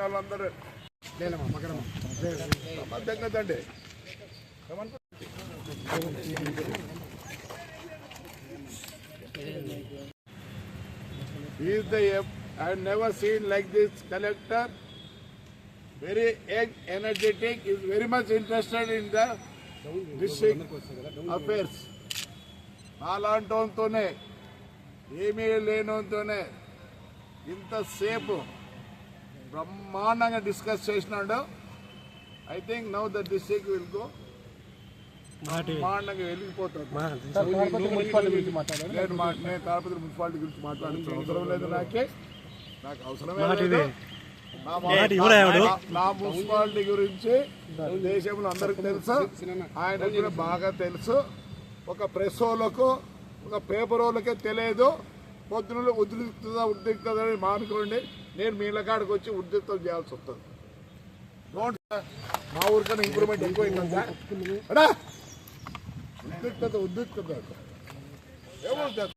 వాళ్ళందరూ సంబంధండి. He is the I have never seen like this collector. Very young, energetic, is very much interested in the district affairs. అలాంటితోనే ఏమీ లేనితోనే ఇంతసేపు బ్రహ్మాండంగా discuss చేసినాడు. I think now the district will go బ్రహ్మాండంగా వెళ్ళిపోతుంది. నేను Tadipatri municipality గురించి మాట్లాడాల్సిన అవసరం లేదు. నాకు అవసరమే లేదు. నా మున్సిపాలిటీ గురించి దేశంలో అందరికి తెలుసు, ఆయన కూడా బాగా తెలుసు. ఒక ప్రెస్ వాళ్ళకు ఒక పేపర్ వాళ్ళకే తెలియదు. పొద్దున ఉద్రిక్తదని మానుకోండి. నేను మీ ఇళ్ళకాడికి వచ్చి ఉద్రిక్తం చేయాల్సి వస్తుంది. మా ఊరికన్నా ఇంప్రూవ్మెంట్ ఎక్కువైందా? ఉద్రిక్తత ఏమవుతుంది?